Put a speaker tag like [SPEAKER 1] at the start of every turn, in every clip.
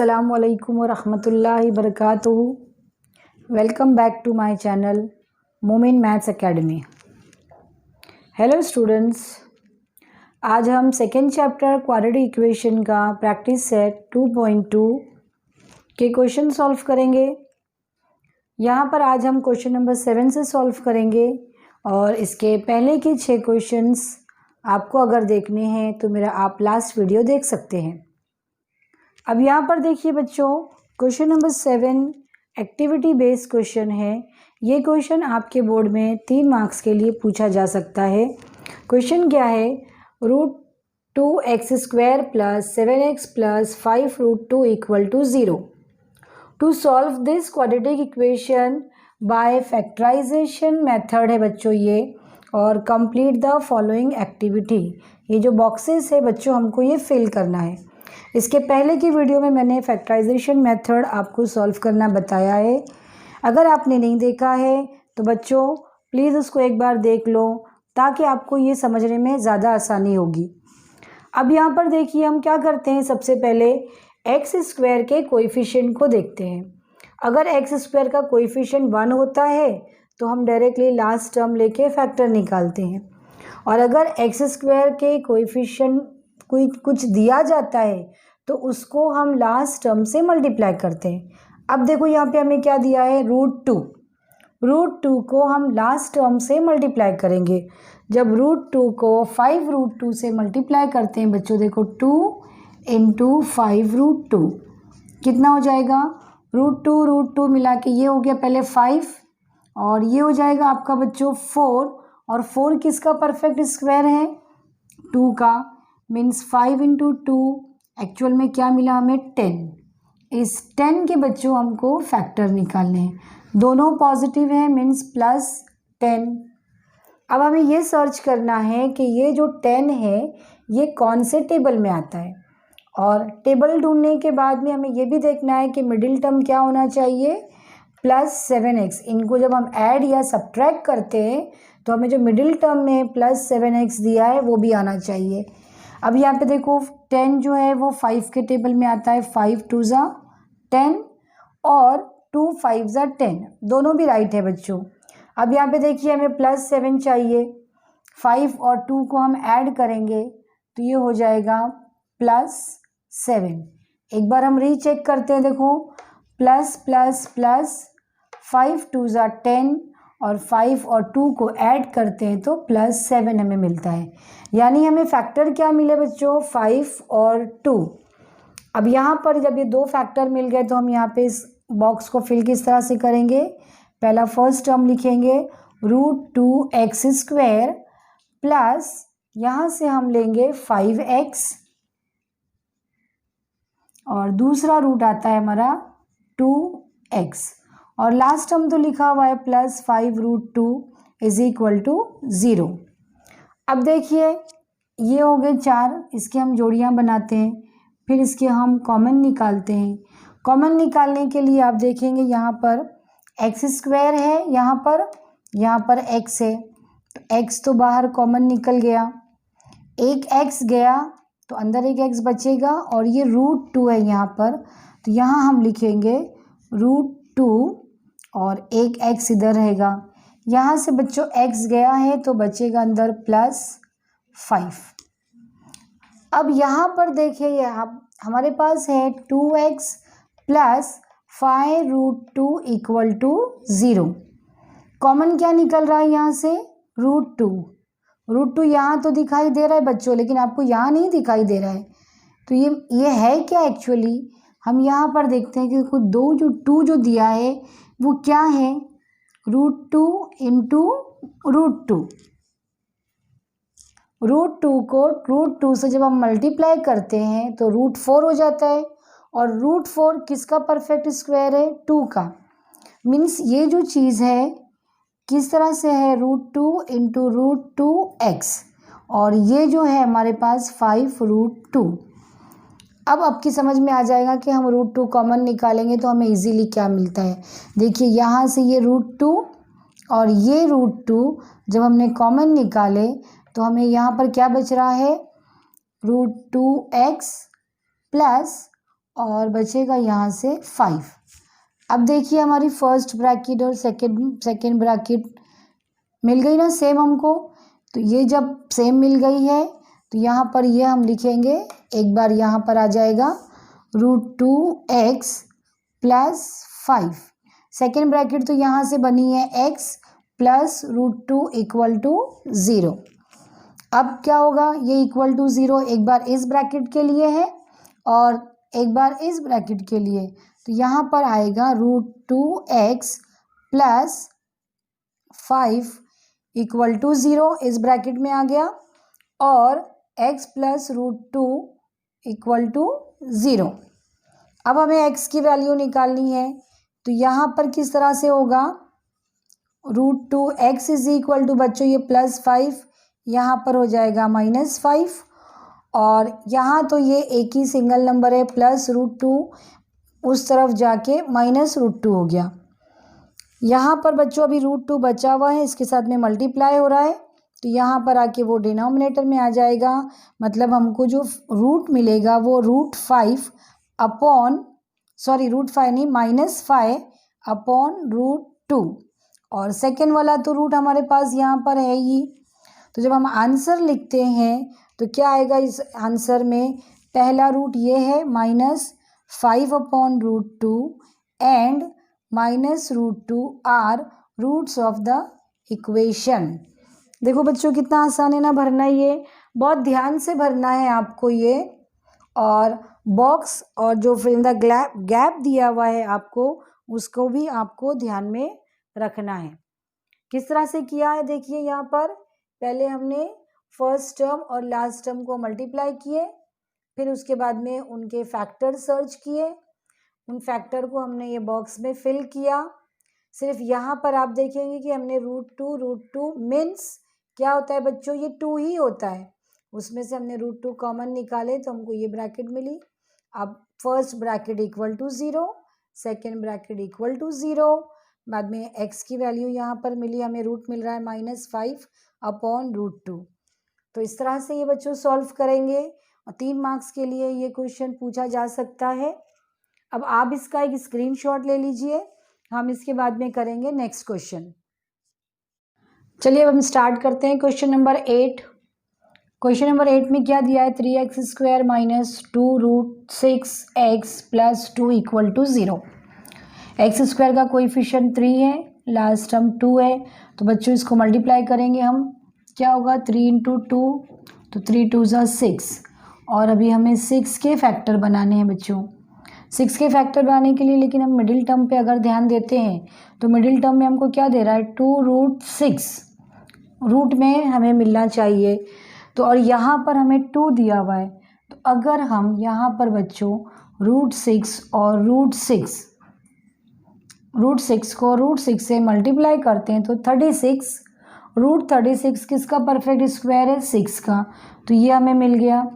[SPEAKER 1] अस्सलामुअलैकुम वरहमतुल्लाहि वबरकातुहू। Welcome back to my channel Momin maths academy. Hello students, आज हम सेकेंड चैप्टर क्वाड्रेटिक इक्वेशन का प्रैक्टिस सेट 2.2 के क्वेश्चन सॉल्व करेंगे। यहाँ पर आज हम क्वेश्चन नंबर 7 से सॉल्व करेंगे और इसके पहले के 6 क्वेश्चंस आपको अगर देखने हैं तो मेरा आप लास्ट वीडियो देख सकते हैं। अब यहाँ पर देखिए बच्चों, question number 7 activity based question है। ये क्वेश्चन आपके बोर्ड में 3 मार्क्स के लिए पूछा जा सकता है। क्वेश्चन क्या है? √2x² + 7x + 5√2 = 0। To solve this quadratic equation by factorization method है बच्चों ये, और कंप्लीट द फॉलोइंग एक्टिविटी। ये जो बॉक्सेस है बच्चों, हमको ये फिल करना है। इसके पहले की वीडियो में मैंने फैक्टराइजेशन मेथड आपको सॉल्व करना बताया है। अगर आपने नहीं देखा है तो बच्चों प्लीज़ उसको एक बार देख लो, ताकि आपको ये समझने में ज़्यादा आसानी होगी। अब यहाँ पर देखिए हम क्या करते हैं, सबसे पहले x² के कोएफिशिएंट को देखते हैं। अगर x² का कोएफिशिएंट 1 होता है तो हम डायरेक्टली लास्ट टर्म लेके फैक्टर निकालते हैं, और अगर x² के कोएफिशिएंट कोई कुछ दिया जाता है तो उसको हम लास्ट टर्म से मल्टीप्लाई करते हैं। अब देखो यहाँ पे हमें क्या दिया है, √2। √2 को हम लास्ट टर्म से मल्टीप्लाई करेंगे। जब √2 को 5√2 से मल्टीप्लाई करते हैं बच्चों, देखो 2 × 5√2 कितना हो जाएगा? √2 मिला के ये हो गया पहले 5, और ये हो जाएगा आपका बच्चों 4, और 4 किसका परफेक्ट स्क्वायर है? 2 का। मीन्स 5 × 2 एक्चुअल में क्या मिला हमें? 10। इस 10 के बच्चों हमको फैक्टर निकालने हैं। दोनों पॉजिटिव हैं, मीन्स +10। अब हमें ये सर्च करना है कि ये जो 10 है ये कौन से टेबल में आता है, और टेबल ढूंढने के बाद में हमें ये भी देखना है कि मिडिल टर्म क्या होना चाहिए? +7x। इनको जब हम ऐड या सब्ट्रैक्ट करते हैं तो हमें जो मिडिल टर्म में +7x दिया है वो भी आना चाहिए। अब यहाँ पे देखो 10 जो है वो 5 के टेबल में आता है। 5 × 2 = 10 और 2 × 5 = 10, दोनों भी राइट है बच्चों। अब यहाँ पे देखिए हमें +7 चाहिए। 5 और 2 को हम ऐड करेंगे तो ये हो जाएगा +7। एक बार हम रीचेक करते हैं, देखो प्लस 5 × 2 = 10 और 5 और 2 को ऐड करते हैं तो +7 हमें मिलता है। यानी हमें फैक्टर क्या मिले बच्चों? 5 और 2। अब यहाँ पर जब ये 2 फैक्टर मिल गए तो हम यहाँ पे इस बॉक्स को फिल किस तरह से करेंगे? पहला फर्स्ट टर्म लिखेंगे √2x² प्लस यहाँ से हम लेंगे 5x, और दूसरा रूट आता है हमारा 2x, और लास्ट टर्म तो लिखा हुआ है +5√2 = 0। अब देखिए ये हो गए 4, इसके हम जोड़ियाँ बनाते हैं, फिर इसके हम कॉमन निकालते हैं। कॉमन निकालने के लिए आप देखेंगे यहाँ पर x² है, यहाँ पर x है, तो x तो बाहर कॉमन निकल गया। एक x गया तो अंदर एक x बचेगा, और ये √2 है यहाँ पर, तो यहाँ हम लिखेंगे √2 और एक x इधर रहेगा। यहाँ से बच्चों x गया है तो बचेगा अंदर +5। अब यहाँ पर देखिए यहाँ हमारे पास है 2x + 5√2 = 0। कॉमन क्या निकल रहा है यहाँ से? √2 यहाँ तो दिखाई दे रहा है बच्चों, लेकिन आपको यहाँ नहीं दिखाई दे रहा है। तो ये है क्या एक्चुअली? हम यहाँ पर देखते हैं कि कुछ 2 जो दिया है वो क्या है? √2 × √2। √2 को √2 से जब हम मल्टीप्लाई करते हैं तो √4 हो जाता है, और √4 किसका परफेक्ट स्क्वायर है? 2 का। मीन्स ये जो चीज़ है किस तरह से है? √2 × √2x, और ये जो है हमारे पास 5√2। अब आपकी समझ में आ जाएगा कि हम √2 कॉमन निकालेंगे तो हमें इजीली क्या मिलता है। देखिए यहाँ से ये √2 और ये √2 जब हमने कॉमन निकाले तो हमें यहाँ पर क्या बच रहा है? √2x प्लस और बचेगा यहाँ से 5। अब देखिए हमारी फर्स्ट ब्रैकेट और सेकेंड ब्रैकेट मिल गई ना सेम हमको। तो ये जब सेम मिल गई है तो यहाँ पर ये हम लिखेंगे, एक बार यहाँ पर आ जाएगा √2x प्लस 5। सेकेंड ब्रैकेट तो यहाँ से बनी है x प्लस √2 इक्वल टू 0। अब क्या होगा, ये इक्वल टू 0 एक बार इस ब्रैकेट के लिए है और एक बार इस ब्रैकेट के लिए। तो यहाँ पर आएगा √2x प्लस 5 इक्वल टू 0, इस ब्रैकेट में आ गया, और x प्लस √2 इक्वल टू 0। अब हमें x की वैल्यू निकालनी है, तो यहाँ पर किस तरह से होगा, √2x इज इक्वल टू बच्चों ये +5, यहाँ पर हो जाएगा -5, और यहाँ तो ये एक ही सिंगल नंबर है +√2, उस तरफ जाके -√2 हो गया। यहाँ पर बच्चों अभी √2 बचा हुआ है, इसके साथ में मल्टीप्लाई हो रहा है, तो यहाँ पर आके वो डिनोमिनेटर में आ जाएगा। मतलब हमको जो रूट मिलेगा वो √5 नहीं -5 अपॉन √2, और सेकेंड वाला तो रूट हमारे पास यहाँ पर है ही। तो जब हम आंसर लिखते हैं तो क्या आएगा इस आंसर में, पहला रूट ये है -5 upon √2 and -√2 are roots of the equation. देखो बच्चों कितना आसान है ना भरना, ये बहुत ध्यान से भरना है आपको ये, और बॉक्स और जो फिर इन द गैप दिया हुआ है आपको, उसको भी आपको ध्यान में रखना है। किस तरह से किया है देखिए, यहाँ पर पहले हमने फर्स्ट टर्म और लास्ट टर्म को मल्टीप्लाई किए, फिर उसके बाद में उनके फैक्टर सर्च किए, उन फैक्टर को हमने ये बॉक्स में फिल किया। सिर्फ यहाँ पर आप देखेंगे कि हमने √2 मीन्स क्या होता है बच्चों, ये 2 ही होता है, उसमें से हमने √2 कॉमन निकाले तो हमको ये ब्रैकेट मिली। अब first bracket equal to 0, second bracket equal to 0, बाद में x की वैल्यू यहाँ पर मिली, हमें रूट मिल रहा है -5 अपॉन √2। तो इस तरह से ये बच्चों सॉल्व करेंगे, और 3 मार्क्स के लिए ये क्वेश्चन पूछा जा सकता है। अब आप इसका एक स्क्रीनशॉट ले लीजिए, हम इसके बाद में करेंगे नेक्स्ट क्वेश्चन। चलिए अब हम स्टार्ट करते हैं क्वेश्चन नंबर 8। क्वेश्चन नंबर 8 में क्या दिया है, 3x² - 2√6x plus 2 equal to 0। x² का कोएफिशिएंट 3 है, लास्ट टर्म 2 है, तो बच्चों इसको मल्टीप्लाई करेंगे हम, क्या होगा 3 × 2, तो 3 × 2 = 6, और अभी हमें 6 के फैक्टर बनाने हैं बच्चों। 6 के फैक्टर बनाने के लिए लेकिन हम मिडिल टर्म पे अगर ध्यान देते हैं तो मिडिल टर्म में हमको क्या दे रहा है, 2√6 रूट में हमें मिलना चाहिए, तो और यहाँ पर हमें 2 दिया हुआ है, तो अगर हम यहाँ पर बच्चों √6 और √6 को √6 से मल्टीप्लाई करते हैं तो 36, √36 किसका परफेक्ट स्क्वायर है, 6 का, तो ये हमें मिल गया।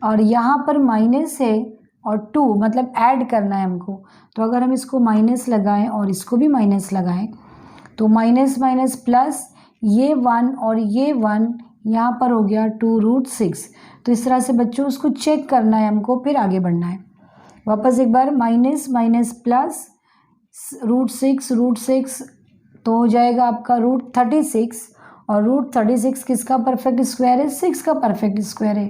[SPEAKER 1] और यहाँ पर माइनस है और 2 मतलब ऐड करना है हमको, तो अगर हम इसको माइनस लगाएं और इसको भी माइनस लगाएं तो माइनस माइनस प्लस, ये 1 और ये 1 यहाँ पर हो गया 2√6। तो इस तरह से बच्चों उसको चेक करना है हमको, फिर आगे बढ़ना है। वापस एक बार माइनस माइनस प्लस √6 तो हो जाएगा आपका √36, और √36 किसका परफेक्ट स्क्वायर है, 6 का परफेक्ट स्क्वायर है,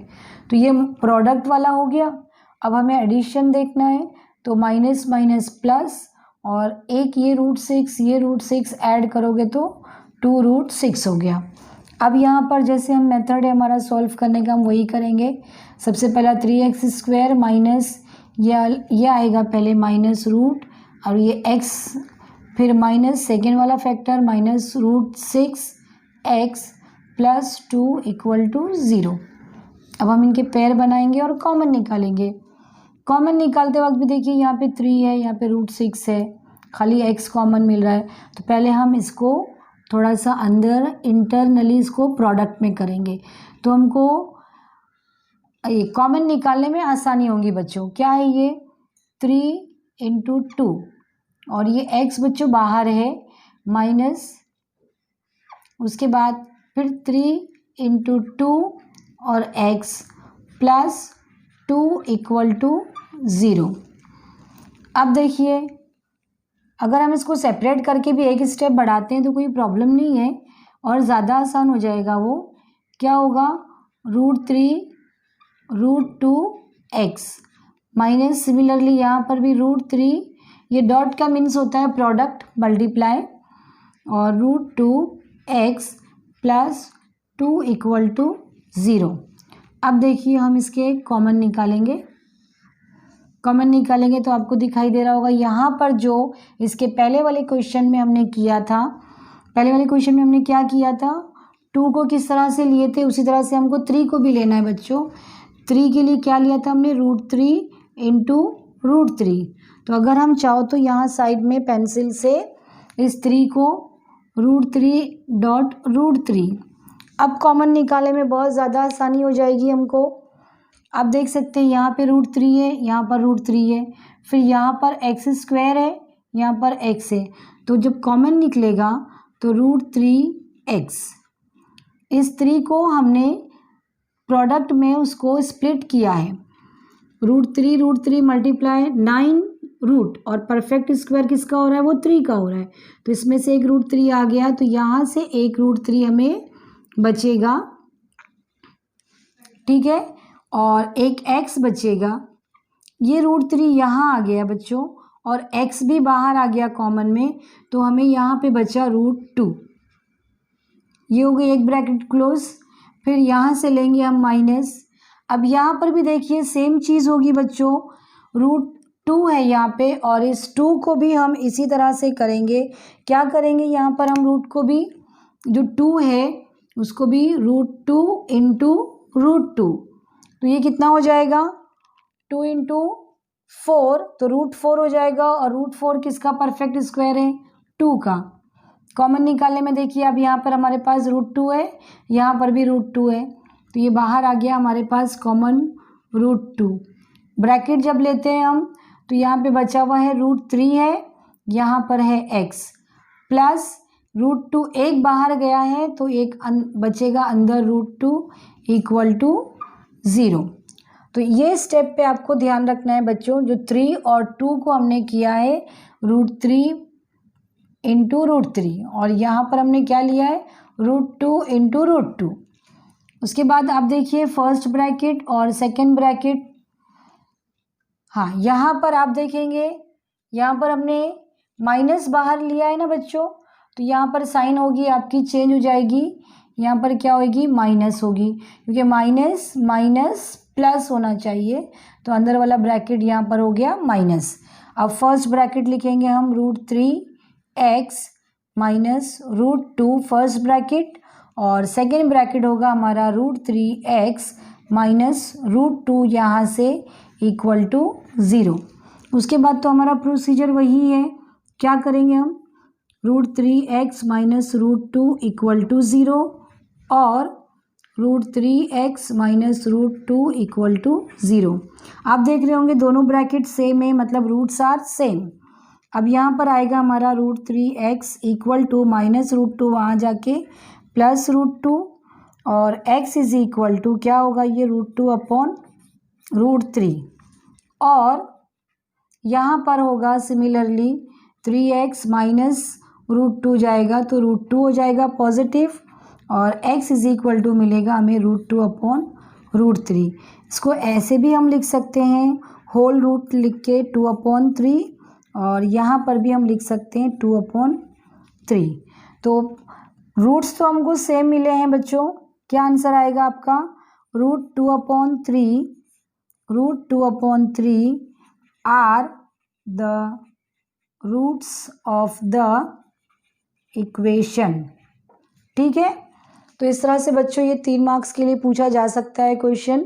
[SPEAKER 1] तो ये प्रोडक्ट वाला हो गया। अब हमें एडिशन देखना है, तो माइनस माइनस प्लस, और एक ये √6 ऐड करोगे तो 2√6 हो गया। अब यहाँ पर जैसे हम मेथड है हमारा सॉल्व करने का, हम वही करेंगे। सबसे पहला 3x² माइनस ये आएगा पहले माइनस रूट, और ये x, फिर माइनस सेकेंड वाला factor -√6x plus 2 equal to 0। अब हम इनके पेयर बनाएंगे और कॉमन निकालेंगे। कॉमन निकालते वक्त भी देखिए यहाँ पे 3 है, यहाँ पे √6 है, खाली x कॉमन मिल रहा है, तो पहले हम इसको थोड़ा सा अंदर इंटरनली इसको प्रोडक्ट में करेंगे, तो हमको ये कॉमन निकालने में आसानी होगी बच्चों। क्या है ये, 3 × 2, और ये x बच्चों बाहर है, माइनस, उसके बाद फिर 3 × 2 और x प्लस 2 इक्वल टू 0। अब देखिए, अगर हम इसको सेपरेट करके भी एक स्टेप बढ़ाते हैं तो कोई प्रॉब्लम नहीं है और ज़्यादा आसान हो जाएगा। वो क्या होगा, √3√2x माइनस सिमिलरली यहाँ पर भी √3, ये डॉट का मीन्स होता है प्रोडक्ट मल्टीप्लाई, और √2x प्लस 2 इक्वल टू 0। अब देखिए हम इसके कॉमन निकालेंगे। कॉमन निकालेंगे तो आपको दिखाई दे रहा होगा यहाँ पर जो इसके पहले वाले क्वेश्चन में हमने किया था, पहले वाले क्वेश्चन में हमने क्या किया था, 2 को किस तरह से लिए थे उसी तरह से हमको 3 को भी लेना है बच्चों। 3 के लिए क्या लिया था हमने, √3 इंटू √3। तो अगर हम चाहो तो यहाँ साइड में पेंसिल से इस 3 को √3.√3, अब कॉमन निकालने में बहुत ज़्यादा आसानी हो जाएगी हमको। आप देख सकते हैं यहाँ पे √3 है, यहाँ पर √3 है, फिर यहाँ पर x² है, यहाँ पर x है, तो जब कॉमन निकलेगा तो √3x, इस 3 को हमने प्रोडक्ट में उसको स्प्लिट किया है, √3 मल्टीप्लाई 9 रूट, और परफेक्ट स्क्वायर किसका हो रहा है, वो 3 का हो रहा है, तो इसमें से एक √3 आ गया, तो यहाँ से एक √3 हमें बचेगा, ठीक है, और एक x बचेगा। ये √3 यहाँ आ गया बच्चों और x भी बाहर आ गया कॉमन में, तो हमें यहाँ पे बचा √2। ये हो गई एक ब्रैकेट क्लोज, फिर यहाँ से लेंगे हम माइनस। अब यहाँ पर भी देखिए सेम चीज़ होगी बच्चों, √2 है यहाँ पे, और इस 2 को भी हम इसी तरह से करेंगे। क्या करेंगे, यहाँ पर हम रूट को भी, जो 2 है उसको भी √2 इंटू √2, तो ये कितना हो जाएगा, 2 इंटू 4, तो √4 हो जाएगा, और √4 किसका परफेक्ट स्क्वायर है, 2 का। कॉमन निकालने में देखिए अब यहाँ पर हमारे पास √2 है, यहाँ पर भी √2 है, तो ये बाहर आ गया हमारे पास कॉमन √2। ब्रैकेट जब लेते हैं हम तो यहाँ पे बचा हुआ है √3 है, यहाँ पर है x, प्लस √2 एक बाहर गया है तो एक बचेगा अंदर √2 इक्वल टू 0। तो ये स्टेप पे आपको ध्यान रखना है बच्चों, जो 3 और 2 को हमने किया है √3 इंटू √3, और यहाँ पर हमने क्या लिया है, √2 इंटू √2। उसके बाद आप देखिए फर्स्ट ब्रैकेट और सेकंड ब्रैकेट, हाँ यहाँ पर आप देखेंगे, यहाँ पर हमने माइनस बाहर लिया है ना बच्चों, तो यहाँ पर साइन होगी आपकी चेंज हो जाएगी, यहाँ पर क्या होगी, माइनस होगी, क्योंकि माइनस माइनस प्लस होना चाहिए, तो अंदर वाला ब्रैकेट यहाँ पर हो गया माइनस। अब फर्स्ट ब्रैकेट लिखेंगे हम √3x माइनस √2 फर्स्ट ब्रैकेट, और सेकेंड ब्रैकेट होगा हमारा √3x माइनस √2 यहाँ से इक्वल टू 0। उसके बाद तो हमारा प्रोसीजर वही है, क्या करेंगे हम, √3x माइनस √2 इक्वल टू 0, और √3x माइनस √2 इक्वल टू 0। आप देख रहे होंगे दोनों ब्रैकेट सेम है, मतलब रूट्स आर सेम। अब यहाँ पर आएगा हमारा √3x इक्वल टू माइनस √2 वहाँ जाके प्लस √2, और x इज इक्वल टू क्या होगा, ये √2 अपॉन √3, और यहाँ पर होगा सिमिलरली 3x माइनस √2 जाएगा तो √2 हो जाएगा पॉजिटिव, और x इज इक्वल टू मिलेगा हमें √2 अपॉन √3। इसको ऐसे भी हम लिख सकते हैं, होल रूट लिख के 2/3, और यहाँ पर भी हम लिख सकते हैं 2/3। तो रूट्स तो हमको सेम मिले हैं बच्चों, क्या आंसर आएगा आपका, √2/3 are the roots of the equation, ठीक है। तो इस तरह से बच्चों ये 3 मार्क्स के लिए पूछा जा सकता है क्वेश्चन।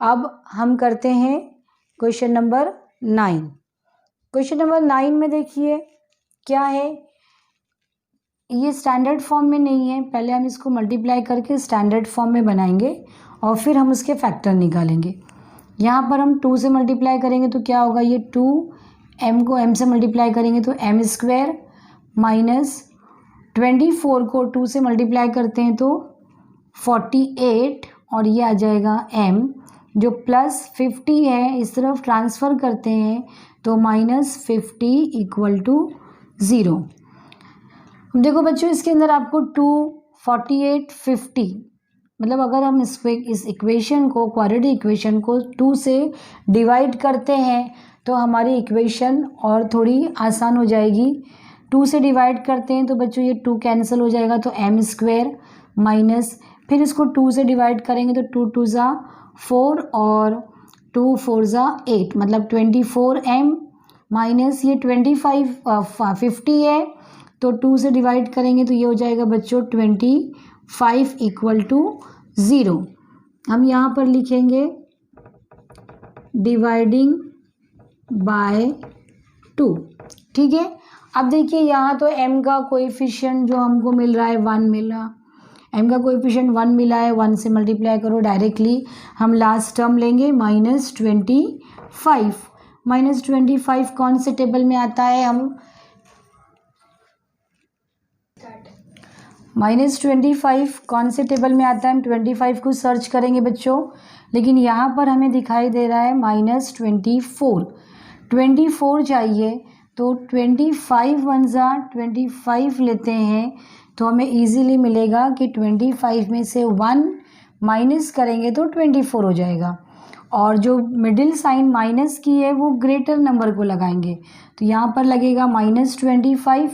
[SPEAKER 1] अब हम करते हैं क्वेश्चन नंबर 9। क्वेश्चन नंबर 9 में देखिए क्या है, ये स्टैंडर्ड फॉर्म में नहीं है, पहले हम इसको मल्टीप्लाई करके स्टैंडर्ड फॉर्म में बनाएंगे और फिर हम उसके फैक्टर निकालेंगे। यहाँ पर हम 2 से मल्टीप्लाई करेंगे तो क्या होगा, ये 2, m को m से मल्टीप्लाई करेंगे तो m² माइनस 24 को 2 से मल्टीप्लाई करते हैं तो 48, और ये आ जाएगा m, जो प्लस 50 है इस तरफ ट्रांसफ़र करते हैं तो -50 इक्वल टू 0। देखो बच्चों इसके अंदर आपको 2, 48, 50 मतलब अगर हम इस इक्वेशन को क्वाड्रेटिक इक्वेशन को 2 से डिवाइड करते हैं तो हमारी इक्वेशन और थोड़ी आसान हो जाएगी। 2 से डिवाइड करते हैं तो बच्चों ये 2 कैंसिल हो जाएगा तो m² माइनस, फिर इसको 2 से डिवाइड करेंगे तो 2 2 ज़ा 4 और 2 4 ज़ा 8 मतलब 24m माइनस ये 50 है तो 2 से डिवाइड करेंगे तो ये हो जाएगा बच्चों 25 इक्वल टू 0। हम यहाँ पर लिखेंगे डिवाइडिंग बाय 2। ठीक है, अब देखिए यहाँ तो m का कोएफिशिएंट जो हमको मिल रहा है 1 मिला, m का कोएफिशिएंट 1 मिला है, 1 से मल्टीप्लाई करो डायरेक्टली हम लास्ट टर्म लेंगे -25। -25 कौन से टेबल में आता है, हम -25 कौन से टेबल में आता है, हम 25 को सर्च करेंगे बच्चों, लेकिन यहाँ पर हमें दिखाई दे रहा है -24 चाहिए तो 25 1 ज़ा 25 लेते हैं तो हमें इजीली मिलेगा कि 25 में से 1 माइनस करेंगे तो 24 हो जाएगा, और जो मिडिल साइन माइनस की है वो ग्रेटर नंबर को लगाएंगे तो यहाँ पर लगेगा -25,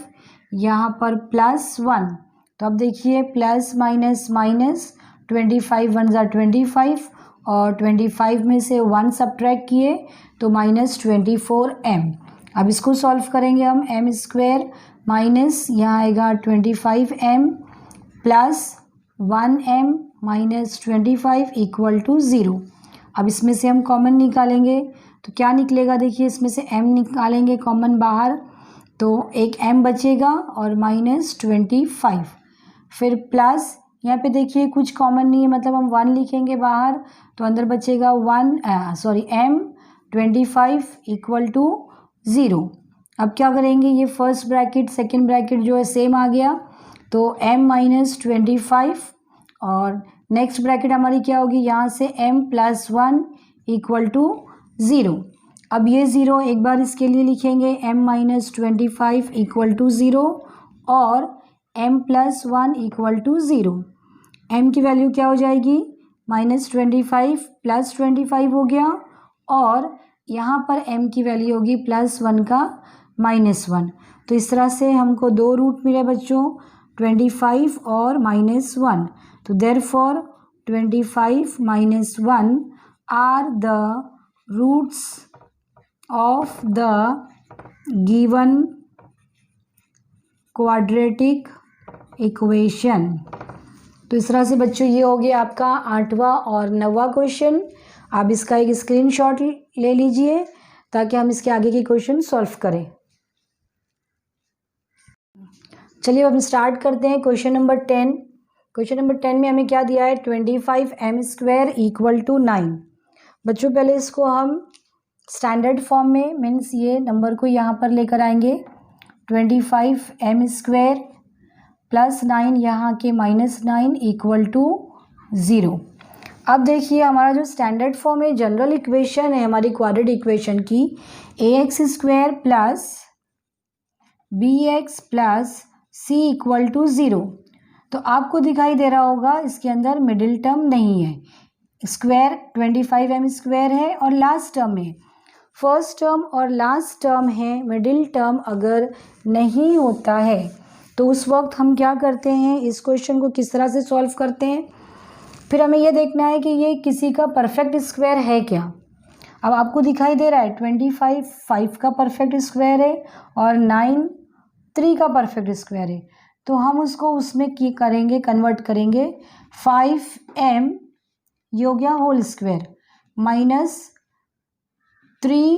[SPEAKER 1] यहाँ पर +1, तो अब देखिए प्लस माइनस माइनस 25 1 ज़ा 25 और 25 में से 1 सब्ट्रैक्ट किए तो -24m। अब इसको सॉल्व करेंगे हम, m² माइनस यहाँ आएगा 25m plus 1m minus 25 equal to 0। अब इसमें से हम कॉमन निकालेंगे तो क्या निकलेगा, देखिए इसमें से m निकालेंगे कॉमन बाहर तो एक m बचेगा और -25, फिर प्लस यहाँ पे देखिए कुछ कॉमन नहीं है मतलब हम 1 लिखेंगे बाहर तो अंदर बचेगा m 25 इक्वल टू 0। अब क्या करेंगे, ये फर्स्ट ब्रैकेट सेकंड ब्रैकेट जो है सेम आ गया तो m -25 और नेक्स्ट ब्रैकेट हमारी क्या होगी, यहाँ से m +1 इक्वल टू 0। अब ये 0 एक बार इसके लिए लिखेंगे m -25 इक्वल टू 0 और m +1 इक्वल टू 0। m की वैल्यू क्या हो जाएगी, -25 + 25 हो गया और यहाँ पर m की वैल्यू होगी +1 का -1। तो इस तरह से हमको 2 रूट मिले बच्चों 25 और -1, तो therefore 25 - 1 are the roots of the given quadratic equation. तो इस तरह से बच्चों ये हो गया आपका 8वां और 9वां क्वेश्चन। आप इसका एक स्क्रीनशॉट ले लीजिए ताकि हम इसके आगे के क्वेश्चन सॉल्व करें। चलिए अब हम स्टार्ट करते हैं क्वेश्चन नंबर 10। क्वेश्चन नंबर 10 में हमें क्या दिया है, 25m² इक्वल टू 9। बच्चों पहले इसको हम स्टैंडर्ड फॉर्म में मीन्स ये नंबर को यहाँ पर लेकर आएंगे 25m² प्लस 9 यहाँ के -9 इक्वल टू 0। अब देखिए हमारा जो स्टैंडर्ड फॉर्म है जनरल इक्वेशन है हमारी क्वाड्रेटिक इक्वेशन की, ax² plus bx plus c equal to 0। तो आपको दिखाई दे रहा होगा इसके अंदर मिडिल टर्म नहीं है, स्क्वायर 25m² है और लास्ट टर्म है, फर्स्ट टर्म और लास्ट टर्म है, मिडिल टर्म अगर नहीं होता है तो उस वक्त हम क्या करते हैं, इस क्वेश्चन को किस तरह से सॉल्व करते हैं। फिर हमें यह देखना है कि ये किसी का परफेक्ट स्क्वायर है क्या। अब आपको दिखाई दे रहा है 25 5 का परफेक्ट स्क्वायर है और 9 3 का परफेक्ट स्क्वायर है, तो हम उसको उसमें की करेंगे कन्वर्ट करेंगे 5m ये हो गया whole square minus 3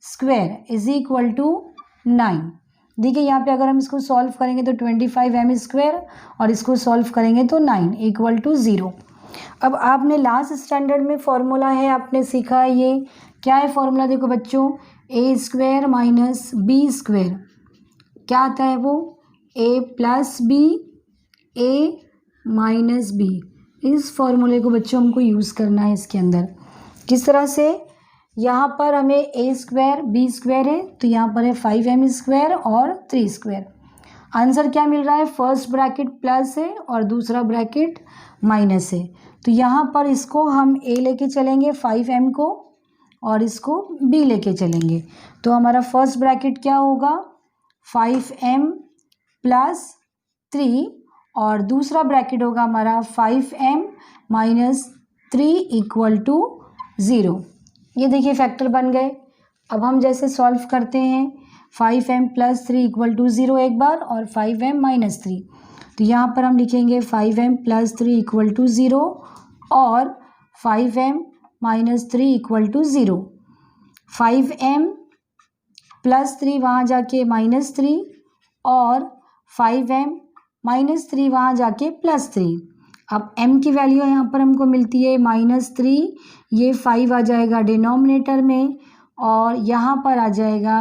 [SPEAKER 1] square is equal to 9। देखिए यहाँ पे अगर हम इसको सॉल्व करेंगे तो 25m² और इसको सॉल्व करेंगे तो 9 इक्वल टू 0। अब आपने लास्ट स्टैंडर्ड में फॉर्मूला है आपने सीखा है, ये क्या है फॉर्मूला, देखो बच्चों a² माइनस b² क्या आता है वो a plus b a minus b। इस फॉर्मूले को बच्चों हमको यूज़ करना है इसके अंदर। किस तरह से, यहाँ पर हमें ए स्क्वायर बी स्क्वायर है, तो यहाँ पर है 5m स्क्वायर और 3 स्क्वायर। आंसर क्या मिल रहा है, फर्स्ट ब्रैकेट प्लस है और दूसरा ब्रैकेट माइनस है। तो यहाँ पर इसको हम ए लेके चलेंगे 5m को और इसको बी लेके चलेंगे। तो हमारा फर्स्ट ब्रैकेट क्या होगा 5m प्लस 3 और दूसरा ब्रैकेट होगा हमारा 5m माइनस 3 इक्वल टू 0। ये देखिए फैक्टर बन गए। अब हम जैसे सॉल्व करते हैं 5m प्लस 3 इक्वल टू 0 एक बार और 5m माइनस 3, तो यहाँ पर हम लिखेंगे 5m प्लस 3 इक्वल टू 0 और 5m minus 3 equal to 0। 5m plus 3 वहाँ जाके माइनस 3 और 5m माइनस 3 वहाँ जाके प्लस 3। अब m की वैल्यू यहाँ पर हमको मिलती है -3, ये 5 आ जाएगा डिनोमिनेटर में और यहाँ पर आ जाएगा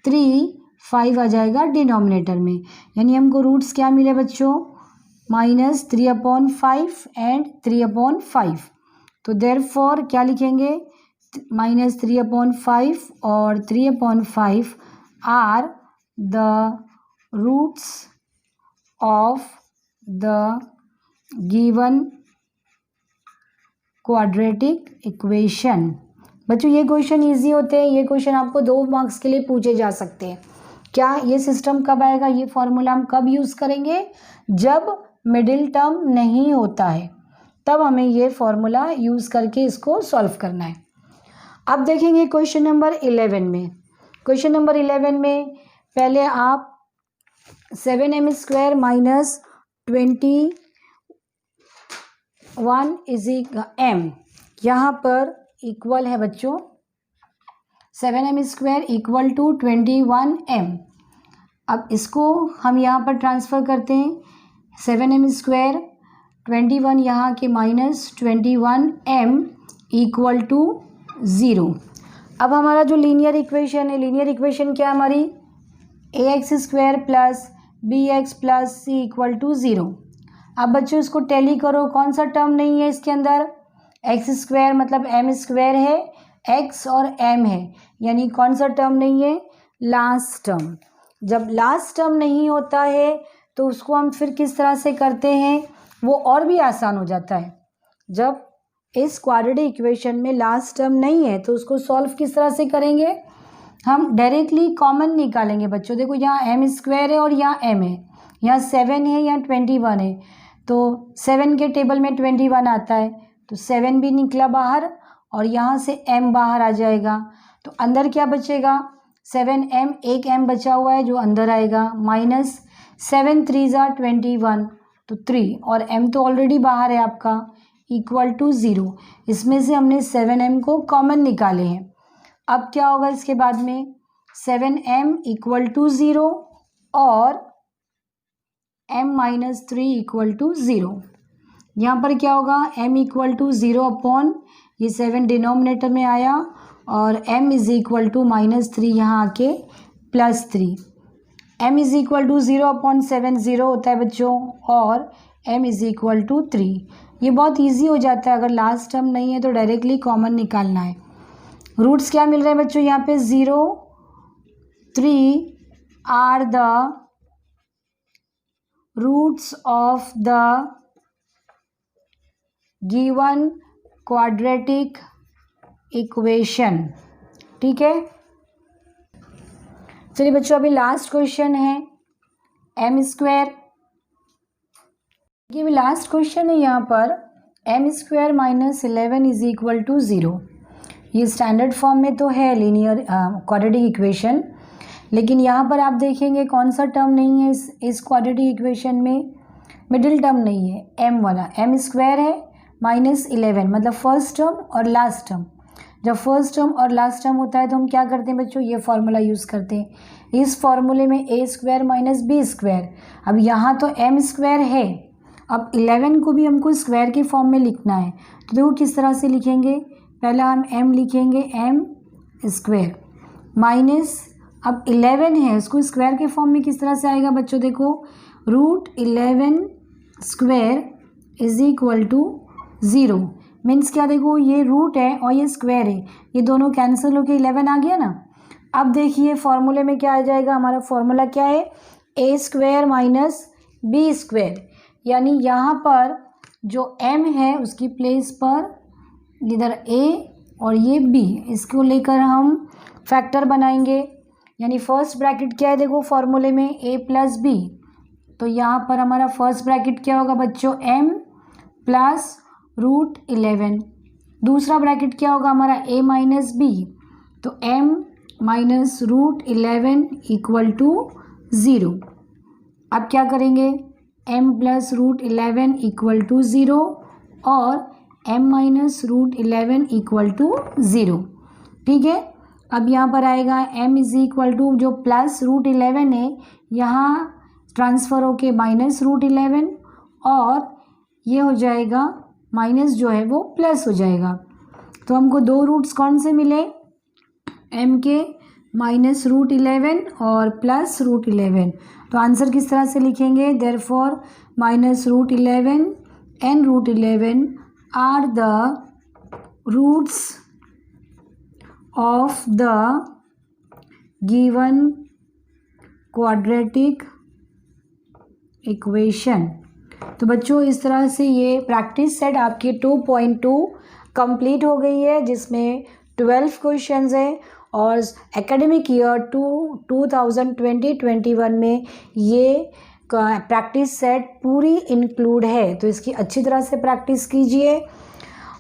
[SPEAKER 1] 3, 5 आ जाएगा डिनोमिनेटर में। यानी हमको रूट्स क्या मिले बच्चों, -3/5 एंड 3/5। तो देयरफॉर क्या लिखेंगे, -3/5 और 3/5 are the roots of the given quadratic equation. बच्चों ये क्वेश्चन इजी होते हैं, ये क्वेश्चन आपको 2 मार्क्स के लिए पूछे जा सकते हैं। क्या ये सिस्टम कब आएगा, ये फॉर्मूला हम कब यूज़ करेंगे, जब मिडिल टर्म नहीं होता है, तब हमें ये फॉर्मूला यूज़ करके इसको सॉल्व करना है। अब देखेंगे क्वेश्चन नंबर 11 में। क्वेश्चन नंबर 11 में पहले आप 7m square minus 21 is m, यहाँ पर इक्वल है बच्चों 7m square equal to 21m। अब इसको हम यहाँ पर ट्रांसफ़र करते हैं, 7m स्क्वायर 21 यहाँ के माइनस 21m इक्वल टू 0। अब हमारा जो लीनियर इक्वेशन है, लीनियर इक्वेशन क्या है हमारी, ax square plus bx plus c equal to 0। अब बच्चों इसको टैली करो, कौन सा टर्म नहीं है इसके अंदर, एक्स स्क्वायर मतलब m स्क्वायर है, x और m है, यानी कौन सा टर्म नहीं है, लास्ट टर्म। जब लास्ट टर्म नहीं होता है तो उसको हम फिर किस तरह से करते हैं, वो और भी आसान हो जाता है। जब इस क्वाड्रेटिक इक्वेशन में लास्ट टर्म नहीं है तो उसको सॉल्व किस तरह से करेंगे, हम डायरेक्टली कॉमन निकालेंगे। बच्चों देखो यहाँ m स्क्वायर है और यहाँ m है, यहाँ 7 है, यहाँ 21 है, तो 7 के टेबल में 21 आता है, तो 7 भी निकला बाहर और यहाँ से m बाहर आ जाएगा। तो अंदर क्या बचेगा, 7m, एक m बचा हुआ है जो अंदर आएगा, माइनस 7 3 ज़ा 21 तो 3 और m तो ऑलरेडी बाहर है आपका, इक्वल टू 0। इसमें से हमने 7m को कॉमन निकाले हैं। अब क्या होगा इसके बाद में, 7m इक्वल टू 0 और m माइनस 3 इक्वल टू 0। यहाँ पर क्या होगा, m इक्वल टू 0 अपॉन ये 7 डिनोमिनेटर में आया और m इज़ इक्वल टू -3 यहाँ आके +3। m is equal to 0 upon 7 0 होता है बच्चों और m इज़ इक्वल टू 3। ये बहुत इजी हो जाता है, अगर लास्ट टर्म नहीं है तो डायरेक्टली कॉमन निकालना है। रूट्स क्या मिल रहे हैं बच्चों, यहाँ पे 0 3 are the roots of the given quadratic equation. ठीक है, चलिए बच्चों अभी लास्ट क्वेश्चन है m स्क्वायर। ये भी लास्ट क्वेश्चन है, यहाँ पर m square minus 11 is equal to 0। ये स्टैंडर्ड फॉर्म में तो है लीनियर क्वाड्रेटिक इक्वेशन, लेकिन यहाँ पर आप देखेंगे कौन सा टर्म नहीं है इस क्वाड्रेटिक इक्वेशन में, मिडिल टर्म नहीं है, m वाला। m स्क्वायर है -11 मतलब फर्स्ट टर्म और लास्ट टर्म। जब फर्स्ट टर्म और लास्ट टर्म होता है तो हम क्या करते हैं बच्चों, ये फॉर्मूला यूज़ करते हैं। इस फॉर्मूले में a square minus b square, अब यहाँ तो m स्क्वायर है, अब 11 को भी हमको स्क्वायर के फॉर्म में लिखना है, तो देखो किस तरह से लिखेंगे। पहला हम m लिखेंगे m स्क्वायर माइनस, अब 11 है उसको स्क्वायर के फॉर्म में किस तरह से आएगा बच्चों, देखो √11 square is equal to 0। Means क्या, देखो ये रूट है और ये स्क्वायर है, ये दोनों कैंसिल होके 11 आ गया ना। अब देखिए फॉर्मूले में क्या आ जाएगा, हमारा फॉर्मूला क्या है, ए स्क्वायर माइनस बी स्क्वायर, यानी यहाँ पर जो m है उसकी प्लेस पर इधर a और ये b, इसको लेकर हम फैक्टर बनाएंगे। यानी फर्स्ट ब्रैकेट क्या है, देखो फॉर्मूले में a प्लस बी, तो यहाँ पर हमारा फर्स्ट ब्रैकेट क्या होगा बच्चों, m प्लस रूट 11। दूसरा ब्रैकेट क्या होगा हमारा, a माइनस बी, तो m minus root 11 equal to 0। अब क्या करेंगे, m plus root 11 equal to 0 और m minus root 11 equal to 0। ठीक है, अब यहाँ पर आएगा m इज इक्वल टू, जो प्लस रूट 11 है यहाँ ट्रांसफ़र होके माइनस रूट 11 और ये हो जाएगा माइनस जो है वो प्लस हो जाएगा। तो हमको दो रूट्स कौन से मिले, m के माइनस रूट 11 और प्लस रूट 11। तो आंसर किस तरह से लिखेंगे, therefore minus root 11 and root 11 are the roots of the given quadratic equation. तो बच्चों इस तरह से ये प्रैक्टिस सेट आपकी 2.2 कंप्लीट हो गई है, जिसमें 12 क्वेश्चंस हैं और एकेडमिक ईयर 2020-21 में ये प्रैक्टिस सेट पूरी इंक्लूड है। तो इसकी अच्छी तरह से प्रैक्टिस कीजिए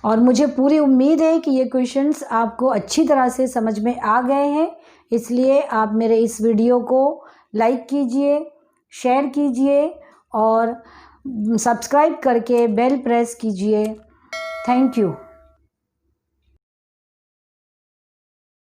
[SPEAKER 1] और मुझे पूरी उम्मीद है कि ये क्वेश्चंस आपको अच्छी तरह से समझ में आ गए हैं। इसलिए आप मेरे इस वीडियो को लाइक कीजिए, शेयर कीजिए और सब्सक्राइब करके बेल प्रेस कीजिए। Thank you.